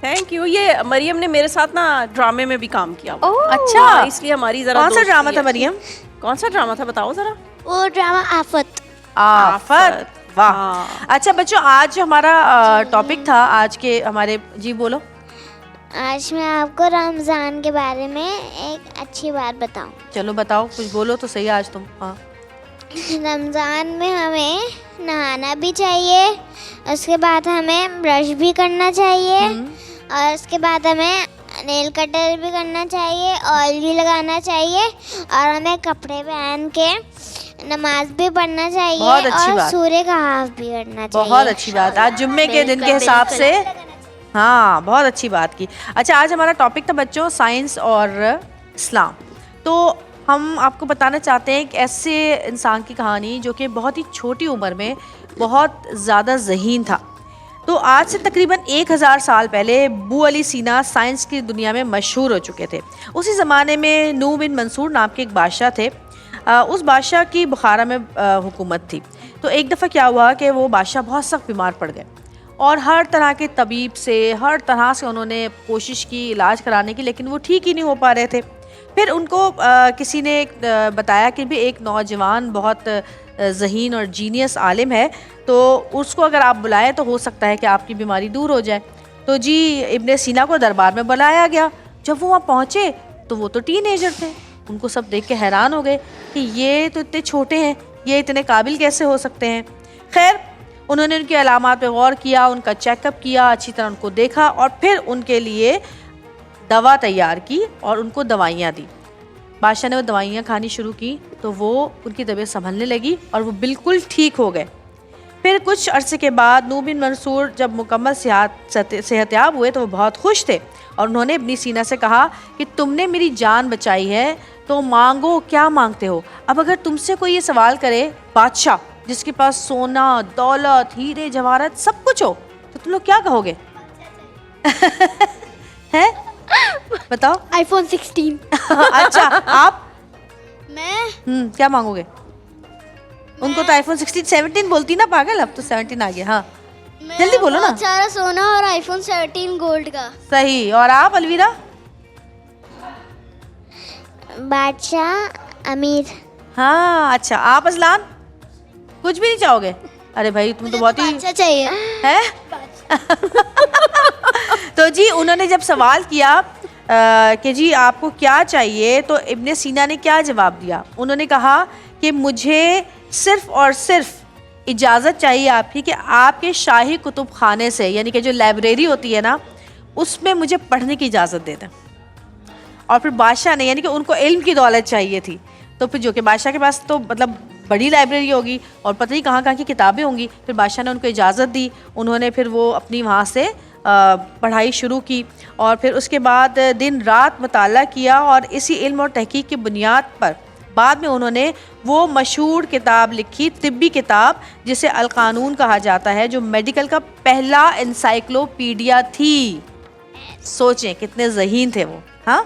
Thank you. ये मरियम ने मेरे साथ ना ड्रामे में भी काम किया। अच्छा, इसलिए हमारी जरा कौन सा दोस्ती ड्रामा था है। मरियम? कौन सा ड्रामा था बताओ जरा। वो ड्रामा आफत। आफत, वाह। हाँ। अच्छा बच्चों, आज जो हमारा टॉपिक था आज के हमारे, जी बोलो। आज मैं आपको रमज़ान के बारे में एक अच्छी बात बताऊं। चलो बताओ, कुछ बोलो तो सही आज तुम। हाँ, रमज़ान में हमें नहाना भी चाहिए, उसके बाद हमें ब्रश भी करना चाहिए, और उसके बाद हमें नेल कटर भी करना चाहिए, ऑयल भी लगाना चाहिए, और हमें कपड़े पहन के नमाज भी पढ़ना चाहिए, बहुत अच्छी और बात। सूर्य का हाफ भी करना चाहिए। बहुत अच्छी बात। आज जुम्मे के दिन के हिसाब से, हाँ, बहुत अच्छी बात की। अच्छा, आज हमारा टॉपिक था बच्चों साइंस और इस्लाम। तो हम आपको बताना चाहते हैं एक ऐसे इंसान की कहानी जो कि बहुत ही छोटी उम्र में बहुत ज़्यादा ज़हीन था। तो आज से तकरीबन 1000 साल पहले बू अली सीना साइंस की दुनिया में मशहूर हो चुके थे। उसी ज़माने में नूह बिन मंसूर नाम के एक बादशाह थे। उस बादशाह की बुखारा में हुकूमत थी। तो एक दफ़ा क्या हुआ कि वो बादशाह बहुत सख्त बीमार पड़ गए और हर तरह के तबीब से, हर तरह से उन्होंने कोशिश की इलाज कराने की, लेकिन वो ठीक ही नहीं हो पा रहे थे। फिर उनको किसी ने बताया कि भी एक नौजवान बहुत ज़हीन और जीनियस आलिम है, तो उसको अगर आप बुलाएं तो हो सकता है कि आपकी बीमारी दूर हो जाए। तो जी इब्ने सीना को दरबार में बुलाया गया। जब वो वहाँ पहुँचे तो वो तो टीनेजर थे। उनको सब देख के हैरान हो गए कि ये तो इतने छोटे हैं, ये इतने काबिल कैसे हो सकते हैं। खैर, उन्होंने उनकी अलामात पे गौर किया, उनका चेकअप किया, अच्छी तरह उनको देखा और फिर उनके लिए दवा तैयार की और उनको दवाइयाँ दी। बादशाह ने वो दवाइयाँ खानी शुरू की तो वो उनकी तबीयत संभलने लगी और वो बिल्कुल ठीक हो गए। फिर कुछ अरसे के बाद नूह बिन मंसूर जब मुकम्मल सेहतयाब हुए तो वो बहुत खुश थे और उन्होंने इब्ने सीना से कहा कि तुमने मेरी जान बचाई है तो मांगो, क्या मांगते हो। अब अगर तुमसे कोई ये सवाल करे, बादशाह जिसके पास सोना, दौलत, हीरे जवाहरात सब कुछ हो, तो तुम लोग क्या कहोगे? हैं? बताओ। iPhone 16। अच्छा, आप? मैं क्या मांगोगे? उनको तो iPhone 16, 17 बोलती ना पागल, अब तो 17 आ गया। हाँ, जल्दी बोलो ना। बहुत सारा सोना और iPhone 17 गोल्ड का। सही। और आप अलवीरा? बादशाह, अमीर। हाँ, अच्छा। आप अजलान? कुछ भी नहीं चाहोगे? अरे भाई तुम तो बहुत ही बादशाह चाहिए है। तो जी उन्होंने जब सवाल किया कि जी आपको क्या चाहिए, तो इब्ने सीना ने क्या जवाब दिया? उन्होंने कहा कि मुझे सिर्फ और सिर्फ इजाज़त चाहिए आपकी कि आपके शाही कुतुब खाने से, यानी कि जो लाइब्रेरी होती है ना, उसमें मुझे पढ़ने की इजाज़त दे दें। और फिर बादशाह ने, यानी कि उनको इल्म की दौलत चाहिए थी, तो फिर जो कि बादशाह के पास तो मतलब बड़ी लाइब्रेरी होगी और पता नहीं कहाँ कहाँ की किताबें होंगी। फिर बादशाह ने उनको इजाज़त दी। उन्होंने फिर वो अपनी वहाँ से पढ़ाई शुरू की और फिर उसके बाद दिन रात मुताला किया और इसी इल्म और तहकीक की बुनियाद पर बाद में उन्होंने वो मशहूर किताब लिखी, तिब्बी किताब, जिसे अल कानून कहा जाता है, जो मेडिकल का पहला इंसाइक्लोपीडिया थी। सोचें कितने ज़हीन थे वो। हाँ,